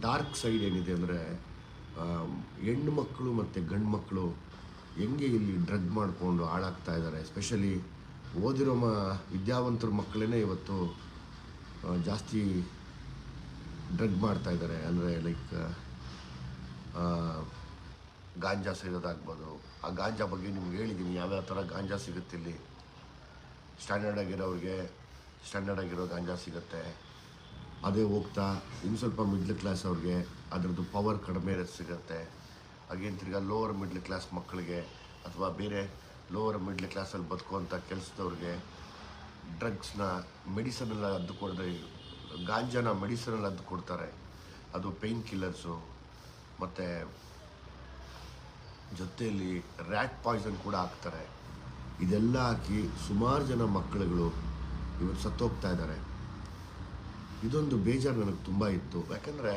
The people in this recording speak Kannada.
ಡಾರ್ಕ್ ಸೈಡ್ ಏನಿದೆ ಅಂದರೆ ಹೆಣ್ಣು ಮಕ್ಕಳು ಮತ್ತು ಗಂಡು ಮಕ್ಕಳು ಹೆಂಗೆ ಇಲ್ಲಿ ಡ್ರಗ್ ಮಾಡಿಕೊಂಡು ಹಾಳಾಗ್ತಾ ಇದ್ದಾರೆ. ಎಸ್ಪೆಷಲಿ ಓದಿರೋ ವಿದ್ಯಾವಂತರ ಮಕ್ಕಳೇ ಇವತ್ತು ಜಾಸ್ತಿ ಡ್ರಗ್ ಮಾಡ್ತಾ ಇದ್ದಾರೆ. ಅಂದರೆ ಲೈಕ್ ಗಾಂಜಾ ಸೇರೋದಾಗ್ಬೋದು. ಆ ಗಾಂಜಾ ಬಗ್ಗೆ ನಿಮ್ಗೆ ಹೇಳಿದ್ದೀನಿ ಯಾವ್ಯಾವ ಥರ ಗಾಂಜಾ ಸಿಗುತ್ತೆ ಇಲ್ಲಿ. ಸ್ಟ್ಯಾಂಡರ್ಡ್ ಆಗಿರೋ ಗಾಂಜಾ ಸಿಗುತ್ತೆ. ಅದೇ ಹೋಗ್ತಾ ಇನ್ನು ಸ್ವಲ್ಪ ಮಿಡ್ಲ್ ಕ್ಲಾಸ್ ಅವ್ರಿಗೆ ಅದರದ್ದು ಪವರ್ ಕಡಿಮೆ ಸಿಗುತ್ತೆ. ಹಾಗೇನು ತಿರ್ಗಾ ಲೋವರ್ ಮಿಡ್ಲ್ ಕ್ಲಾಸ್ ಮಕ್ಕಳಿಗೆ ಅಥವಾ ಬೇರೆ ಲೋವರ್ ಮಿಡ್ಲ್ ಕ್ಲಾಸಲ್ಲಿ ಬದುಕುವಂಥ ಕೆಲಸದವ್ರಿಗೆ ಡ್ರಗ್ಸ್ನ ಮೆಡಿಸನೆಲ್ಲ ಅದ್ದು ಕೊಡದೆ ಗಾಂಜಾನ ಮೆಡಿಸನಲ್ಲಿ ಅದ್ದು ಕೊಡ್ತಾರೆ. ಅದು ಪೇಯ್ನ್ ಕಿಲ್ಲರ್ಸು ಮತ್ತು ಜೊತೆಯಲ್ಲಿ ರ್ಯಾಟ್ ಪಾಯ್ಸನ್ ಕೂಡ ಹಾಕ್ತಾರೆ. ಇದೆಲ್ಲ ಹಾಕಿ ಸುಮಾರು ಜನ ಮಕ್ಕಳುಗಳು ಇವತ್ತು ಸತ್ತೋಗ್ತಾ ಇದ್ದಾರೆ. ಇದೊಂದು ಬೇಜಾರು ನನಗೆ ತುಂಬ ಇತ್ತು. ಯಾಕಂದರೆ